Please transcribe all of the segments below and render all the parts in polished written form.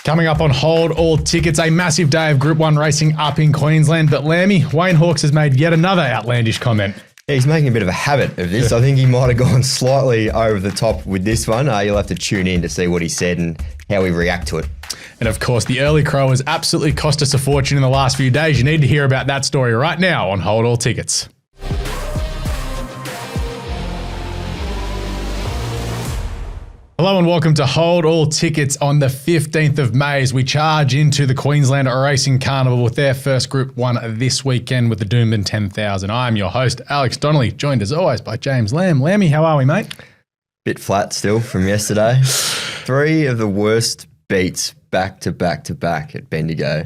Coming up on Hold All Tickets, a massive day of Group 1 racing up in Queensland. But Lamby, Wayne Hawkes has made yet another outlandish comment. Yeah, he's making a bit of a habit of this. I think he might have gone slightly over the top with this one. You'll have to tune in to see what he said and how we react to it. And of course, the early crow has absolutely cost us a fortune in the last few days. You need to hear about that story right now on Hold All Tickets. Hello and welcome to Hold All Tickets on the 15th of May as we charge into the Queensland Racing Carnival with their first Group 1 this weekend with the Doomben 10,000. I'm your host, Alex Donnelly, joined as always by James Lamb. Lammy, how are we, mate? Bit flat still from yesterday. 3 of the worst beats back to back to back at Bendigo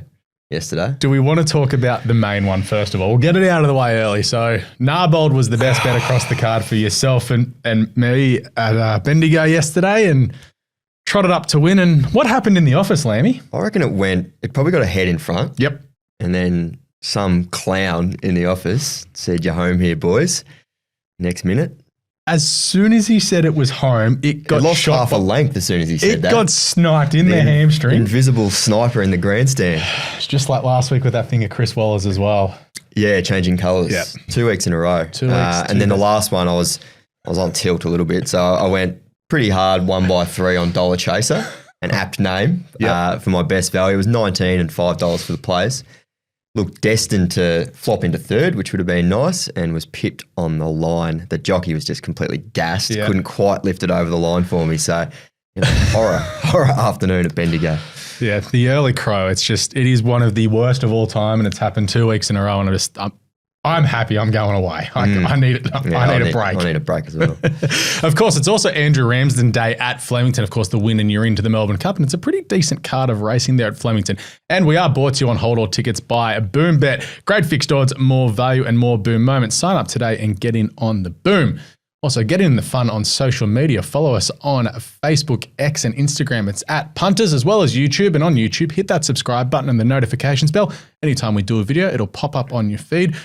yesterday. Do we want to talk about the main one first of all? We'll get it out of the way early. So Narbold was the best bet across the card for yourself and me at Bendigo yesterday and trotted up to win. And what happened in the office, Lammy? I reckon it probably got a head in front. Yep. And then some clown in the office said, "You're home here, boys." Next minute, as soon as he said it was home, it got lost shot half a length as soon as he said that. It got sniped in the hamstring. Invisible sniper in the grandstand. It's just like last week with that thing of Chris Waller's as well. Yeah, changing colours. Yep. 2 weeks in a row. 2 weeks. And then the last one, I was on tilt a little bit. So I went pretty hard 1x3 on Dollar Chaser, an apt name for my best value. It was $19 and $5 for the players. Looked destined to flop into third, which would have been nice, and was pipped on the line. The jockey was just completely gassed, couldn't quite lift it over the line for me. So, horror afternoon at Bendigo. Yeah, the early crow, it is one of the worst of all time, and it's happened 2 weeks in a row, and I'm happy I'm going away. I need it. I need a break. I need a break as well. Of course, it's also Andrew Ramsden Day at Flemington. Of course, the win and you're into the Melbourne Cup, and it's a pretty decent card of racing there at Flemington. And we are brought to you on Hold All Tickets by Boom Bet. Great fixed odds, more value and more boom moments. Sign up today and get in on the boom. Also, get in the fun on social media. Follow us on Facebook, X, and Instagram. It's at Punters as well as YouTube. And on YouTube, hit that subscribe button and the notifications bell. Anytime we do a video, it'll pop up on your feed.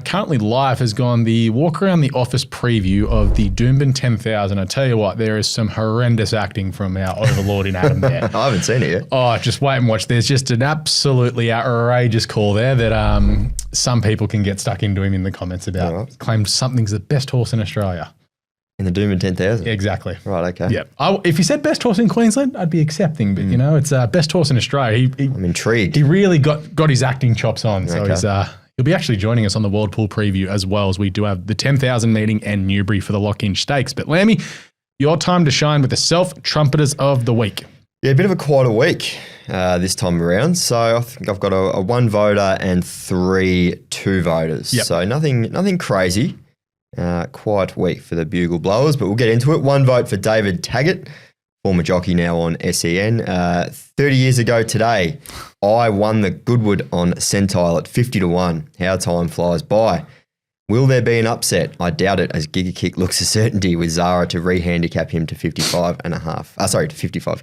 Currently live has gone the walk around the office preview of the Doomben 10,000. I tell you what, there is some horrendous acting from our overlord in Adam there. I haven't seen it yet. Oh, just wait and watch. There's just an absolutely outrageous call there that some people can get stuck into him in the comments about. Right. Claimed something's the best horse in Australia. In the Doomben 10,000? Exactly. Right, okay. Yeah. If he said best horse in Queensland, I'd be accepting. But, it's best horse in Australia. I'm intrigued. He really got his acting chops on. So he'll be actually joining us on the World Pool preview as well, as we do have the 10,000 meeting and Newbury for the lock-in stakes. But Lammy, your time to shine with the Self-Trumpeters of the week. Yeah, a bit of a quieter week this time around. So I think I've got a 1 voter and 3 2 voters. Yep. So nothing crazy. Quiet week for the bugle blowers, but we'll get into it. 1 vote for David Taggart, former jockey now on SEN. 30 years ago today, I won the Goodwood on Centile at 50-1. How time flies by. Will there be an upset? I doubt it, as Giga Kick looks a certainty with Zara to re-handicap him to 55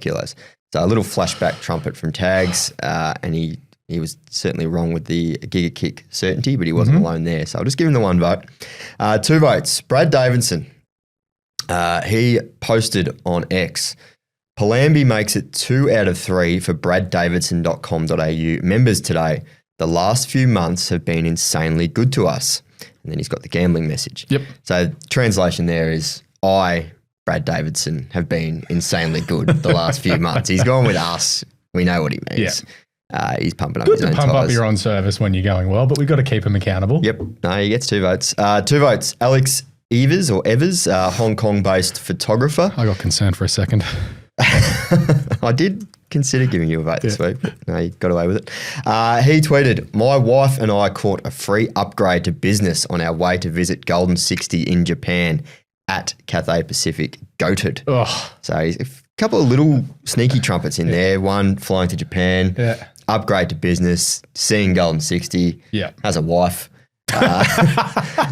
kilos. So a little flashback trumpet from Tags, and he was certainly wrong with the Giga Kick certainty, but he wasn't alone there. So I'll just give him the 1 vote. 2 votes. Brad Davidson. He posted on X, Lamby makes it 2 out of 3 for braddavidson.com.au members today. The last few months have been insanely good to us. And then he's got the gambling message. Yep. So translation there is, Brad Davidson, have been insanely good the last few months. He's gone with us. We know what he means. Yeah. He's pumping up good his own to pump tires. up your own service when you're going well, but we've got to keep him accountable. Yep. No, he gets 2 votes. 2 votes. Alex Evers, Hong Kong-based photographer. I got concerned for a second. I did consider giving you a vote this week, but no, you got away with it. He tweeted, my wife and I caught a free upgrade to business on our way to visit Golden 60 in Japan at Cathay Pacific. Goated. Oh. So he's a couple of little sneaky trumpets in there. 1 flying to Japan, upgrade to business, seeing Golden 60, has a wife.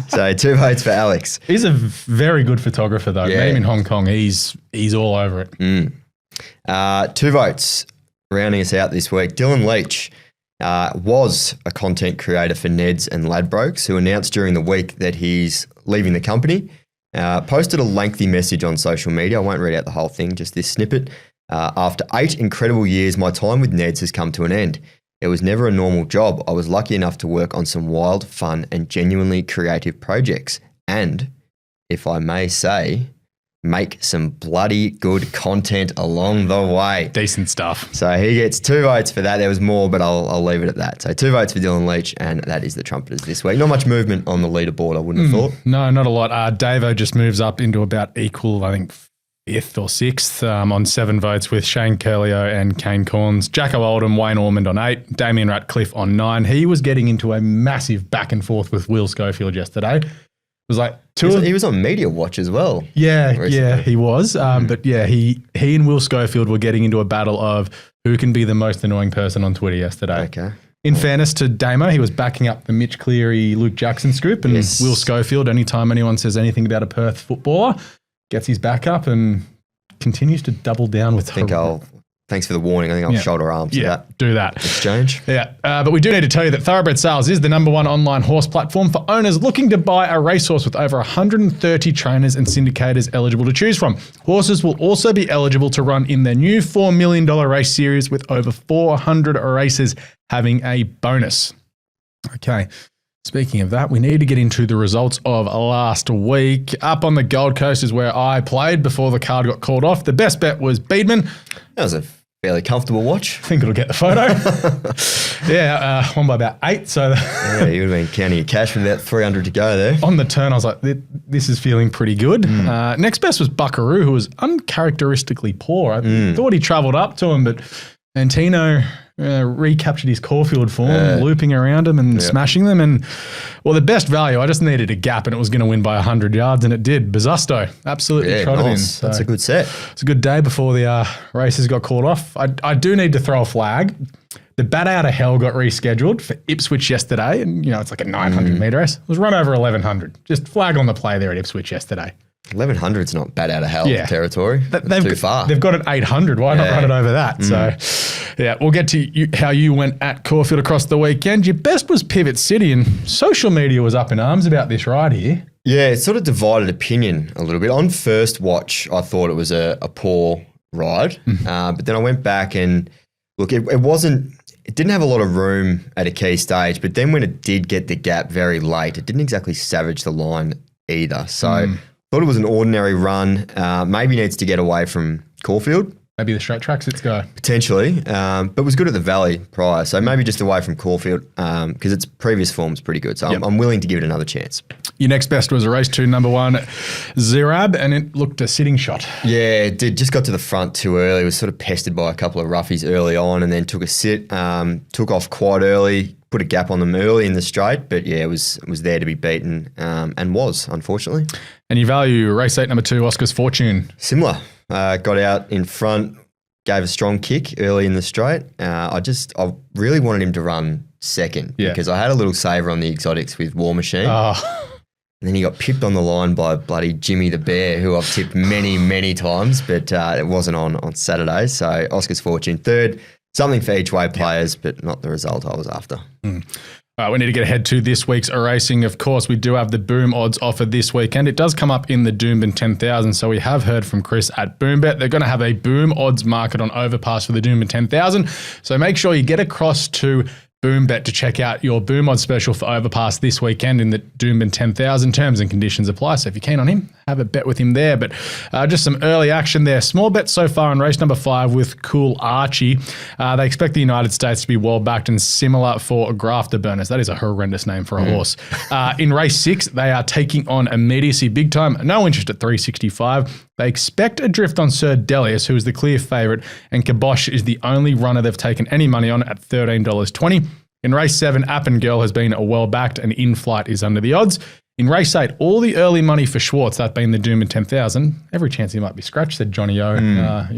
So 2 votes for Alex. He's a very good photographer though. Met him in Hong Kong. He's all over it. 2 votes rounding us out this week. Dylan Leach was a content creator for Neds and Ladbrokes, who announced during the week that he's leaving the company. Posted a lengthy message on social media. I won't read out the whole thing, just this snippet. After 8 incredible years, my time with Neds has come to an end. It was never a normal job. I was lucky enough to work on some wild, fun, and genuinely creative projects. And, if I may say, make some bloody good content along the way. Decent stuff. So he gets 2 votes for that. There was more, but I'll leave it at that. So 2 votes for Dylan Leach, and that is the Trumpeters this week. Not much movement on the leaderboard, I wouldn't have thought. No, not a lot. Davo just moves up into about equal, I think, 5th or 6th on 7 votes with Shane Curlio and Kane Corns. Jacko Oldham, Wayne Ormond on 8, Damien Ratcliffe on 9. He was getting into a massive back and forth with Will Schofield yesterday. It was like he was on Media Watch as well. Yeah, he was. But yeah, he and Will Schofield were getting into a battle of who can be the most annoying person on Twitter yesterday. Okay. In fairness to Damo, he was backing up the Mitch Cleary, Luke Jackson scoop, and Yes. Will Schofield, anytime anyone says anything about a Perth footballer, gets his back up and continues to double down with Thanks for the warning. I think I'll shoulder arms to that do that. exchange. Yeah, but we do need to tell you that Thoroughbred Sales is the #1 online horse platform for owners looking to buy a racehorse with over 130 trainers and syndicators eligible to choose from. Horses will also be eligible to run in their new $4 million race series with over 400 races having a bonus. Okay. Speaking of that, we need to get into the results of last week. Up on the Gold Coast is where I played before the card got called off. The best bet was Beedman. That was a fairly comfortable watch. I think it'll get the photo. Won by about 8. So You would have been counting your cash with about 300 to go there. on the turn, I was like, this is feeling pretty good. Next best was Buckaroo, who was uncharacteristically poor. I thought he travelled up to him, but Antino recaptured his Caulfield form, looping around him and smashing them. And, well, the best value, I just needed a gap and it was going to win by 100 yards, and it did. Bazusto absolutely trotted in. So that's a good set. it's a good day before the races got called off. I do need to throw a flag. The Bat Out of Hell got rescheduled for Ipswich yesterday, and, it's like a 900-metre race. It was run over 1,100. Just flag on the play there at Ipswich yesterday. 1,100's not bad out of hell territory. They've too far. They've got it 800. Why not run it over that? So, we'll get to how you went at Caulfield across the weekend. Your best was Pivot City, and social media was up in arms about this ride here. Yeah, it's sort of divided opinion a little bit. On first watch, I thought it was a poor ride, but then I went back and look, it didn't have a lot of room at a key stage, but then when it did get the gap very late, it didn't exactly savage the line either. So thought it was an ordinary run. Maybe needs to get away from Caulfield. Maybe the straight tracks, let's go. Potentially, but was good at the Valley prior. So maybe just away from Caulfield because its previous form's pretty good. So I'm willing to give it another chance. Your next best was a race 2, #1, Zerab, and it looked a sitting shot. Yeah, it did. Just got to the front too early. Was sort of pestered by a couple of roughies early on and then took a sit. Took off quite early. Put a gap on them early in the straight, but it was there to be beaten and was, unfortunately. And you value race 8, #2, Oscar's Fortune. Similar. Got out in front, gave a strong kick early in the straight. I really wanted him to run second because I had a little saver on the exotics with War Machine. And then he got pipped on the line by bloody Jimmy the Bear, who I've tipped many, many times, but it wasn't on Saturday. So Oscar's Fortune third. Something for each way players, but not the result I was after. We need to get ahead to this week's racing. Of course, we do have the Boom odds offer this weekend. It does come up in the Doomben 10,000, so we have heard from Chris at Boombet. They're going to have a Boom odds market on Overpass for the Doomben 10,000, so make sure you get across to Boombet to check out your Boom odds special for Overpass this weekend in the Doomben 10,000. Terms and conditions apply, so if you're keen on him, have a bet with him there. But just some early action there. Small bet so far in race #5 with Cool Archie. They expect the United States to be well backed and similar for Grafter Burners. That is a horrendous name for a horse. In race 6, they are taking on Immediacy big time. No interest at 365. They expect a drift on Sir Delius, who is the clear favourite, and Kabosh is the only runner they've taken any money on at $13.20. In race 7, App and Girl has been well backed and In Flight is under the odds. In race 8, all the early money for Schwartz, that being the Doomben 10,000. Every chance he might be scratched, said Johnny O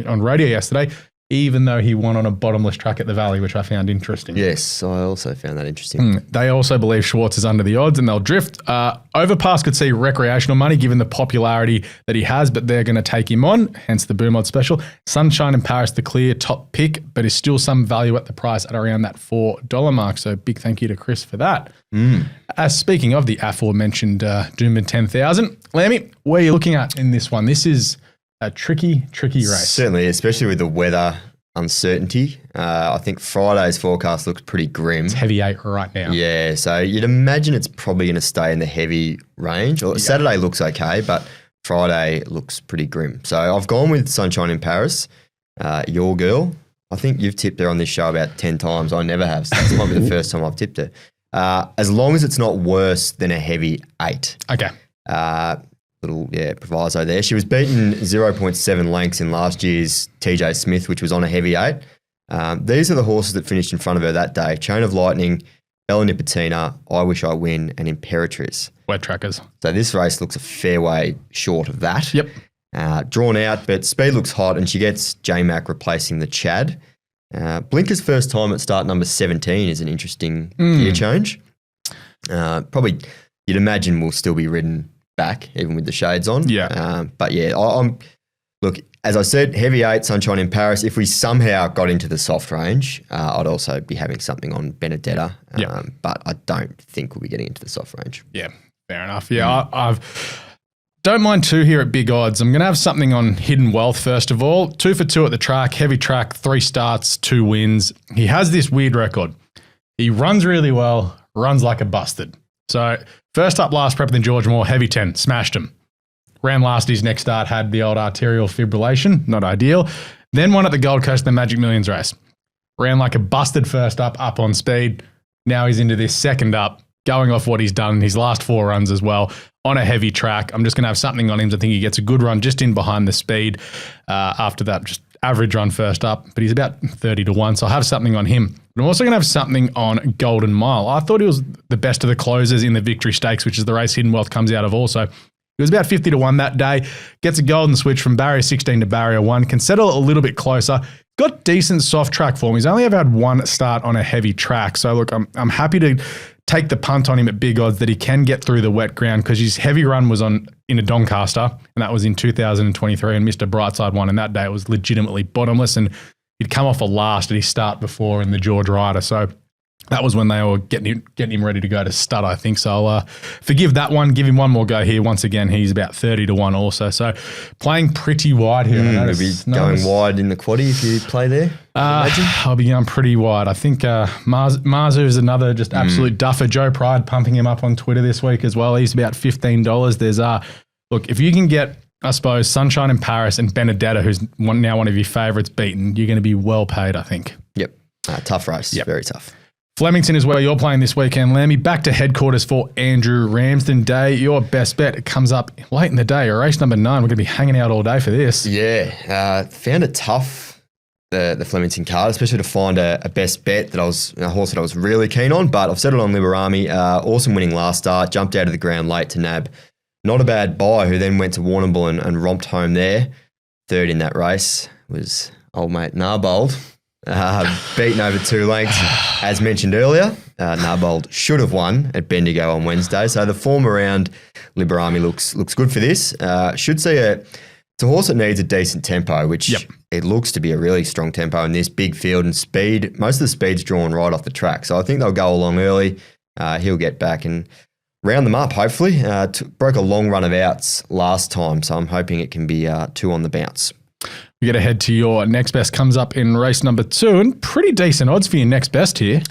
on radio yesterday, even though he won on a bottomless track at the Valley, which I found interesting. Yes, I also found that interesting. They also believe Schwartz is under the odds and they'll drift. Overpass could see recreational money given the popularity that he has, but they're going to take him on, hence the Boom Odds special. Sunshine in Paris, the clear top pick, but is still some value at the price at around that $4 mark. So big thank you to Chris for that. Speaking of the aforementioned Doomben 10,000, Lamby, where are you looking at in this one? This is a tricky race. Certainly, especially with the weather uncertainty. I think Friday's forecast looks pretty grim. It's heavy 8 right now. Yeah, so you'd imagine it's probably going to stay in the heavy range. Saturday looks okay, but Friday looks pretty grim. So I've gone with Sunshine in Paris, your girl. I think you've tipped her on this show about 10 times. I never have, so this might be the first time I've tipped her. As long as it's not worse than a heavy 8. Okay. Little proviso there. She was beaten 0.7 lengths in last year's TJ Smith, which was on a heavy 8. These are the horses that finished in front of her that day. Chain of Lightning, Ella Nipotina, I Wish I Win, and Imperatrice. Wet trackers. So this race looks a fair way short of that. Yep. Drawn out, but speed looks hot, and she gets J-Mac replacing the Chad. Blinker's first time at start number 17 is an interesting gear change. Probably, you'd imagine will still be ridden back, even with the shades on. Yeah. But yeah, look, as I said, heavy 8, Sunshine in Paris. If we somehow got into the soft range, I'd also be having something on Benedetta. But I don't think we'll be getting into the soft range. Yeah, fair enough. Yeah, I've don't mind 2 here at big odds. I'm going to have something on Hidden Wealth first of all. 2 for 2 at the track, heavy track, 3 starts, 2 wins. He has this weird record. He runs really well, runs like a busted. So first up last prep than George Moore, heavy 10, smashed him. Ran last his next start, had the old arterial fibrillation, not ideal. Then won at the Gold Coast, the Magic Millions race. Ran like a busted first up on speed. Now he's into this second up, going off what he's done in his last 4 runs as well, on a heavy track. I'm just going to have something on him. I think he gets a good run just in behind the speed. After that, just average run first up, but he's about 30 to 1, so I'll have something on him. But I'm also going to have something on Golden Mile. I thought he was the best of the closers in the Victory Stakes, which is the race Hidden Wealth comes out of also. He was about 50 to 1 that day, gets a golden switch from barrier 16 to barrier 1, can settle a little bit closer, got decent soft track form. He's only ever had 1 start on a heavy track. So look, I'm happy to take the punt on him at big odds that he can get through the wet ground, because his heavy run was in a Doncaster, and that was in 2023, and missed a Brightside one, and that day it was legitimately bottomless, and he'd come off a last at his start before in the George Ryder. So that was when they were getting him ready to go to stud, I think. So I'll forgive that one, give him one more go here. Once again, he's about 30 to 1 also. So playing pretty wide here. We'll be going wide in the quaddie if you play there. I'll be going pretty wide. I think Marzu is another just absolute duffer. Joe Pride pumping him up on Twitter this week as well. He's about $15. There's look, if you can get, I suppose, Sunshine in Paris and Benedetta, who's now one of your favourites, beaten, you're going to be well paid, I think. Yep. Tough race. Yep. Very tough. Flemington is where you're playing this weekend, Lamby. Back to headquarters for Andrew Ramsden Day. Your best bet, it comes up late in the day, race number 9. We're going to be hanging out all day for this. Yeah, found it tough, the Flemington card, especially to find a best bet a horse that I was really keen on, but I've settled on Liberami. Awesome winning last start, jumped out of the ground late to nab. Not a bad buy, who then went to Warrnambool and romped home there. Third in that race was old mate Narbold. Beaten over 2 lengths, as mentioned earlier. Narbold should have won at Bendigo on Wednesday, so the form around Liberami looks good for this. Should see it's a horse that needs a decent tempo, which it looks to be a really strong tempo in this big field and speed. Most of the speed's drawn right off the track, so I think they'll go along early. He'll get back and round them up, hopefully. Broke a long run of outs last time, so I'm hoping it can be 2 on the bounce. We get ahead to your next best, comes up in race number 2, and pretty decent odds for your next best here.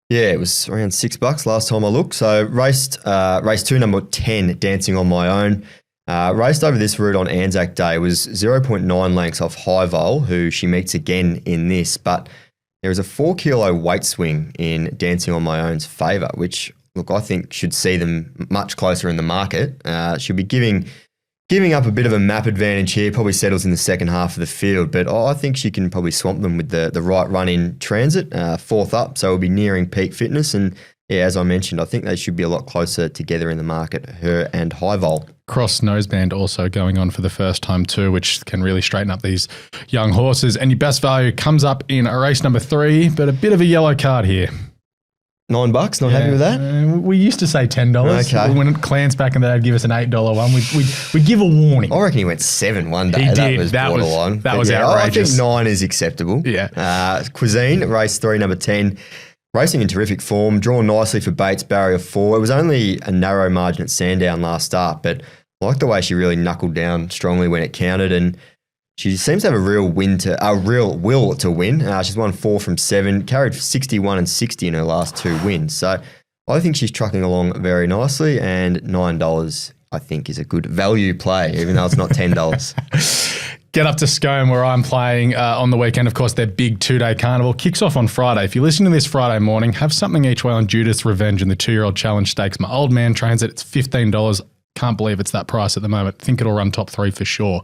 Yeah, it was around $6 last time I looked. So race 2, number 10, Dancing on My Own. Raced over this route on Anzac Day, was 0.9 lengths off High Vol, who she meets again in this, but there is a 4 kilo weight swing in Dancing on My Own's favour, which, look, I think should see them much closer in the market. She'll be giving up a bit of a map advantage here, probably settles in the second half of the field, but I think she can probably swamp them with the right run in transit, 4th up, so we'll be nearing peak fitness. And yeah, as I mentioned, I think they should be a lot closer together in the market, her and High Vol. Cross noseband also going on for the first time too, which can really straighten up these young horses. And your best value comes up in race number 3, but a bit of a yellow card here. $9, not happy with that? We used to say $10. Okay. When Clans back in the day would give us an $8 one, we'd give a warning. I reckon he went 7 one day. He did. That was borderline. That was outrageous. I think 9 is acceptable. Yeah. Cuisine, race 3, number 10. Racing in terrific form, drawn nicely for Bates, barrier 4. It was only a narrow margin at Sandown last start, but I like the way she really knuckled down strongly when it counted, and She seems to have a real will to win. She's won 4 from 7, carried 61 and 60 in her last 2 wins. So I think she's trucking along very nicely, and $9 I think is a good value play, even though it's not $10. Get up to Scone where I'm playing on the weekend. Of course, their big 2-day carnival kicks off on Friday. If you're listening to this Friday morning, have something each way on Judas Revenge and the 2-year-old challenge stakes. My old man trains it. It's $15. Can't believe it's that price at the moment. Think it'll run top 3 for sure.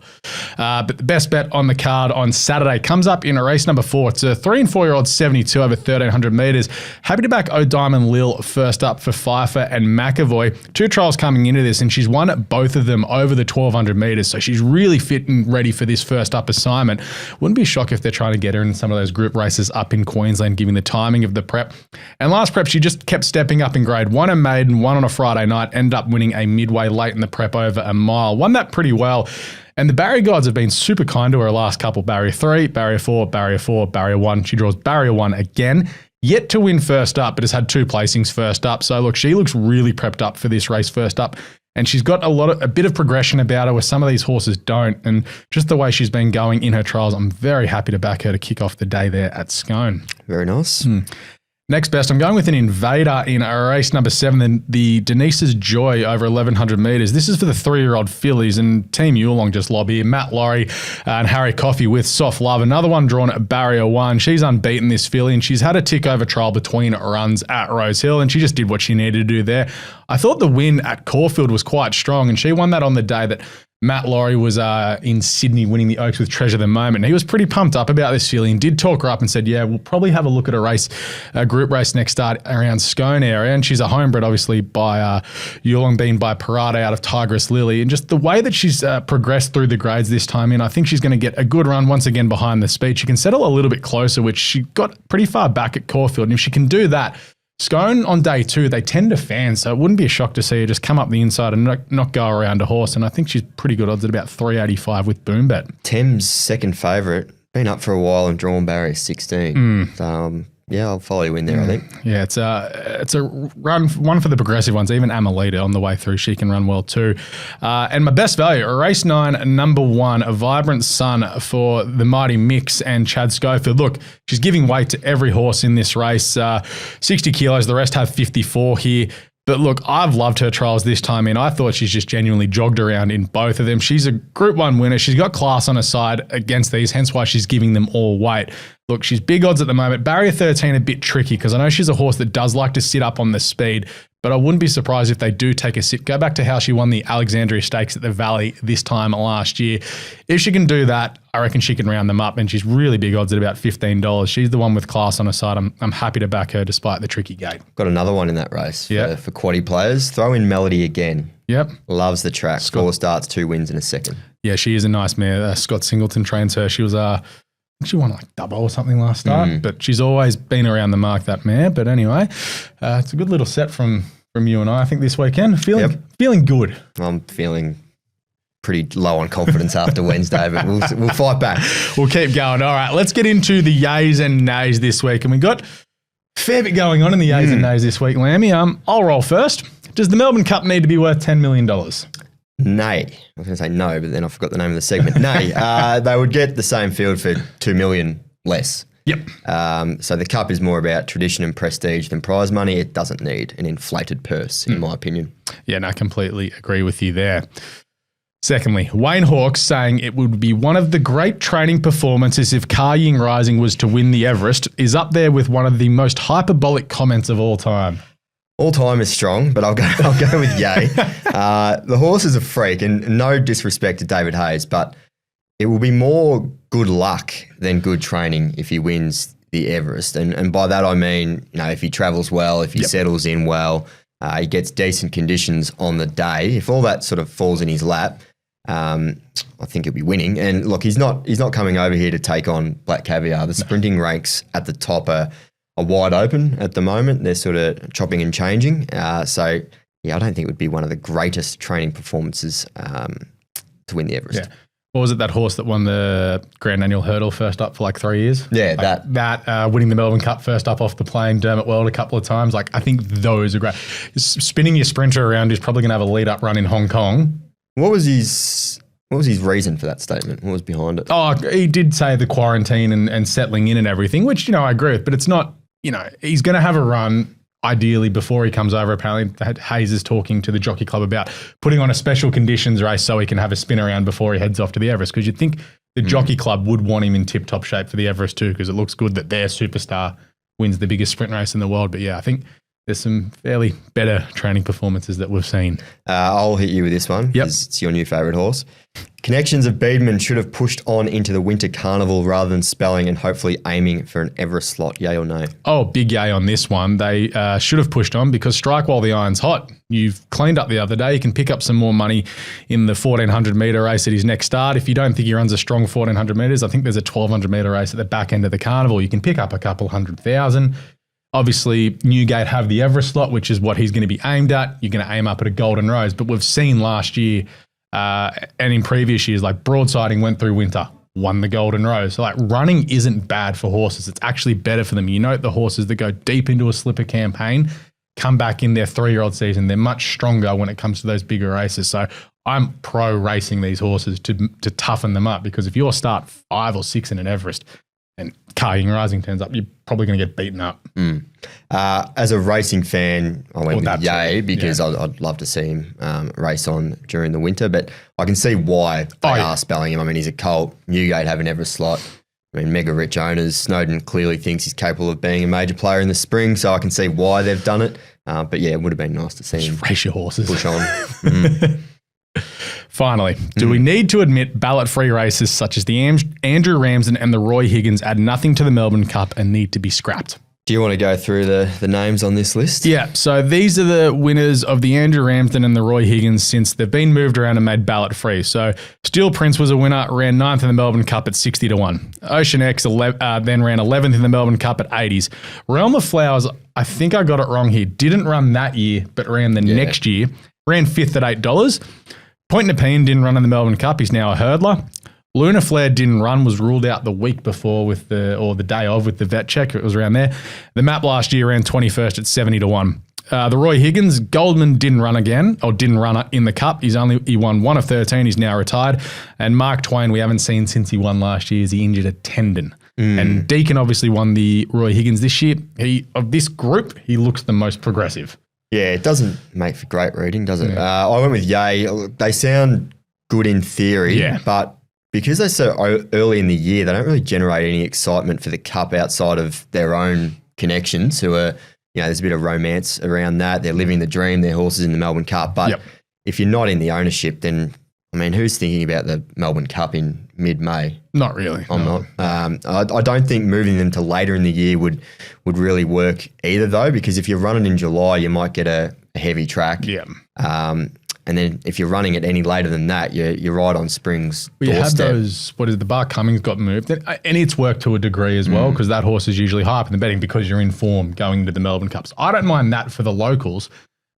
But the best bet on the card on Saturday comes up in race number 4. It's a 3 and 4-year-old 72 over 1,300 metres. Happy to back O'Diamond Lil first up for Pfeiffer and McAvoy. 2 trials coming into this, and she's won both of them over the 1,200 metres. So she's really fit and ready for this first up assignment. Wouldn't be shocked if they're trying to get her in some of those group races up in Queensland, given the timing of the prep. And last prep, she just kept stepping up in grade. 1 a maiden, 1 on a Friday night, ended up winning a midway late in the prep over a mile. Won that pretty well. And the barrier guides have been super kind to her last couple. Barrier 3, barrier 4, barrier 4, barrier 1. She draws barrier 1 again. Yet to win first up, but has had 2 placings first up. So look, she looks really prepped up for this race first up. And she's got a bit of progression about her where some of these horses don't. And just the way she's been going in her trials, I'm very happy to back her to kick off the day there at Scone. Very nice. Next best, I'm going with an invader in race number 7, the Denise's Joy over 1,100 metres. This is for the 3-year-old fillies, and Team Yulong just lobby. Matt Laurie and Harry Coffey with Soft Love. Another one drawn at barrier 1. She's unbeaten, this filly, and she's had a tick-over trial between runs at Rose Hill, and she just did what she needed to do there. I thought the win at Caulfield was quite strong, and she won that on the day that Matt Laurie was in Sydney winning the Oaks with Treasure the Moment. And he was pretty pumped up about this filly and did talk her up and said, yeah, we'll probably have a look at a group race next start around Scone area. And she's a homebred, obviously, by Yulong Bean by Parada out of Tigress Lily. And just the way that she's progressed through the grades this time in, I think she's going to get a good run once again behind the speed. She can settle a little bit closer, which she got pretty far back at Caulfield. And if she can do that, Scone on day 2, they tend to fan, so it wouldn't be a shock to see her just come up the inside and not go around a horse. And I think she's pretty good odds at about 385 with Boombet. Thames' second favourite, been up for a while and drawn barrier 16. So, yeah, I'll follow you in there, I think. Yeah, it's a run, one for the progressive ones. Even Amelita on the way through, she can run well too. And my best value, race 9, number 1, a Vibrant Sun for the Mighty Mix and Chad Schofield. Look, she's giving weight to every horse in this race. 60 kilos, the rest have 54 here. But look, I've loved her trials this time in. I thought she's just genuinely jogged around in both of them. She's a Group 1 winner. She's got class on her side against these, hence why she's giving them all weight. Look, she's big odds at the moment. Barrier 13 a bit tricky because I know she's a horse that does like to sit up on the speed, but I wouldn't be surprised if they do take a sit. Go back to how she won the Alexandria Stakes at the Valley this time last year. If she can do that, I reckon she can round them up, and she's really big odds at about $15. She's the one with class on her side. I'm happy to back her despite the tricky gate. Got another one in that race for quaddie players. Throw in Melody again. Yep. Loves the track. 4 starts, 2 wins in a second. Yeah, she is a nice mare. Scott Singleton trains her. She was she won like Davo or something last start, but she's always been around the mark, that mare. But anyway, it's a good little set from you and I think this weekend. Feeling good. I'm feeling pretty low on confidence after Wednesday, but we'll fight back. We'll keep going. All right, let's get into the yays and nays this week. And we got a fair bit going on in the yays and nays this week, Lamby. I'll roll first. Does the Melbourne Cup need to be worth $10 million? Nay. I was going to say no, but then I forgot the name of the segment. Nay. They would get the same field for $2 million less. Yep. So the Cup is more about tradition and prestige than prize money. It doesn't need an inflated purse, in my opinion. Yeah, no, I completely agree with you there. Secondly, Wayne Hawkes saying it would be one of the great training performances if Ka Ying Rising was to win the Everest is up there with one of the most hyperbolic comments of all time. All time is strong, but I'll go with yay. The horse is a freak, and no disrespect to David Hayes, but it will be more good luck than good training if he wins the Everest. And by that I mean, if he travels well, if he settles in well, he gets decent conditions on the day. If all that sort of falls in his lap, I think he'll be winning. And look, he's not coming over here to take on Black Caviar. The sprinting ranks at the top are wide open at the moment. They're sort of chopping and changing. So, I don't think it would be one of the greatest training performances to win the Everest. Yeah. What was it, that horse that won the Grand Annual Hurdle first up for like 3 years? Yeah, that winning the Melbourne Cup first up off the plane, Dermot World a couple of times. Like, I think those are great. Spinning your sprinter around is probably going to have a lead-up run in Hong Kong. What was his What was his reason for that statement? What was behind it? Oh, he did say the quarantine and settling in and everything, which, I agree with, but it's not, he's going to have a run ideally before he comes over. Apparently Hayes is talking to the Jockey Club about putting on a special conditions race so he can have a spin around before he heads off to the Everest, because you'd think the Jockey Club would want him in tip-top shape for the Everest too, because it looks good that their superstar wins the biggest sprint race in the world. But yeah, I think there's some fairly better training performances that we've seen. I'll hit you with this one. Yep. It's your new favourite horse. Connections of Beedman should have pushed on into the Winter Carnival rather than spelling and hopefully aiming for an Everest slot. Yay or nay? Oh, big yay on this one. They should have pushed on, because strike while the iron's hot. You've cleaned up the other day. You can pick up some more money in the 1,400 metre race at his next start. If you don't think he runs a strong 1,400 metres, I think there's a 1,200 metre race at the back end of the carnival. You can pick up a couple 100,000. Obviously, Newgate have the Everest slot, which is what he's going to be aimed at. You're going to aim up at a Golden Rose. But we've seen last year and in previous years, like Broadsiding went through winter, won the Golden Rose. So running isn't bad for horses. It's actually better for them. You note the horses that go deep into a slipper campaign come back in their 3-year-old season. They're much stronger when it comes to those bigger races. So I'm pro racing these horses to toughen them up, because if you're start 5 or 6 in an Everest and Carrying Rising turns up, you're probably going to get beaten up. As a racing fan, I went with Yay because yeah. I'd love to see him race on during the winter, but I can see why they are spelling him. I mean, he's a colt. Newgate have an Everest slot. I mean, mega rich owners. Snowden clearly thinks he's capable of being a major player in the spring, so I can see why they've done it. But yeah, it would have been nice to see him race your horses. Push on. Finally, do we need to admit ballot-free races such as the Andrew Ramsden and the Roy Higgins add nothing to the Melbourne Cup and need to be scrapped? Do you want to go through the names on this list? Yeah, so these are the winners of the Andrew Ramsden and the Roy Higgins since they've been moved around and made ballot-free. So Steel Prince was a winner, ran 9th in the Melbourne Cup at 60 to 1. Ocean X then ran 11th in the Melbourne Cup at 80s. Realm of Flowers, I think I got it wrong here, didn't run that year, but ran the next year, ran 5th at $8. Point Nepean didn't run in the Melbourne Cup. He's now a hurdler. Lunar Flare didn't run, was ruled out the week before the day of with the vet check. It was around there. The Map last year ran 21st at 70 to 1. The Roy Higgins, Goldman didn't run in the Cup. He won 1 of 13. He's now retired. And Mark Twain, we haven't seen since he won last year, as he injured a tendon. And Deacon obviously won the Roy Higgins this year. Of this group, he looks the most progressive. Yeah, it doesn't make for great reading, does it? I went with Yay. They sound good in theory, but because they're so early in the year, they don't really generate any excitement for the Cup outside of their own connections who are, there's a bit of romance around that. They're living the dream, their horses in the Melbourne Cup. But if you're not in the ownership, then, I mean, who's thinking about the Melbourne Cup in mid-May? Not really. I'm not. I don't think moving them to later in the year would really work either, though, because if you're running in July, you might get a heavy track. Yeah. And then if you're running it any later than that, you're right on spring's doorstep. You had those, the Bar Cummings got moved. And it's worked to a degree as well, because that horse is usually high up in the betting because you're in form going to the Melbourne Cups. I don't mind that for the locals.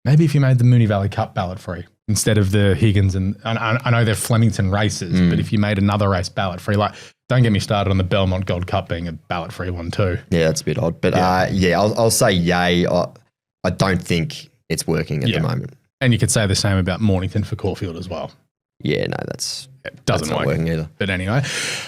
Maybe if you made the Moonee Valley Cup ballot free instead of the Higgins, and I know they're Flemington races, but if you made another race ballot free, don't get me started on the Belmont Gold Cup being a ballot free one too. Yeah, that's a bit odd. But I'll say yay. I don't think it's working at the moment. And you could say the same about Mornington for Caulfield as well. Yeah, no, it doesn't not working either. But anyway,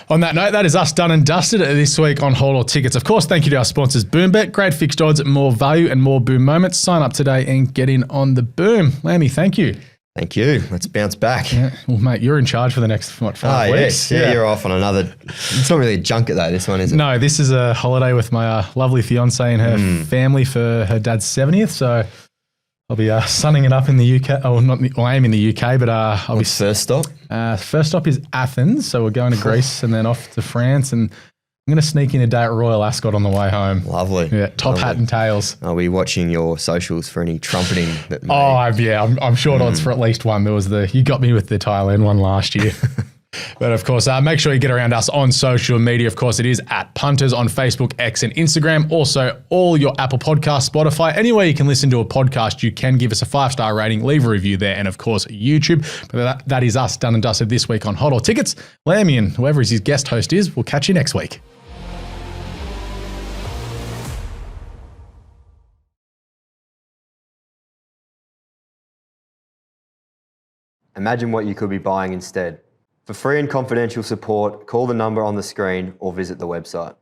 on that note, that is us done and dusted this week on Hold All Tickets. Of course, thank you to our sponsors, BoomBet. Great fixed odds, more value and more boom moments. Sign up today and get in on the boom. Lamby, thank you. Thank you. Let's bounce back. Yeah. Well, mate, you're in charge for the next 5 weeks. Yes. Yeah, you're off on another. It's not really a junket though, this one, is it? No, this is a holiday with my lovely fiancée and her family for her dad's 70th. So I'll be sunning it up in the UK. I am in the UK, but I'll What's first stop? First stop is Athens. So we're going to Greece and then off to France. And I'm going to sneak in a day at Royal Ascot on the way home. Lovely. Yeah, top hat and tails. Are we watching your socials for any trumpeting that may... I'm short odds for at least one. There was you got me with the Thailand one last year. But of course, make sure you get around us on social media. Of course, it is at Punters on Facebook, X and Instagram. Also, all your Apple Podcasts, Spotify, anywhere you can listen to a podcast, you can give us a 5-star rating, leave a review there, and of course, YouTube. But that is us done and dusted this week on Hot or Tickets. Lammy and whoever his guest host is, we'll catch you next week. Imagine what you could be buying instead. For free and confidential support, call the number on the screen or visit the website.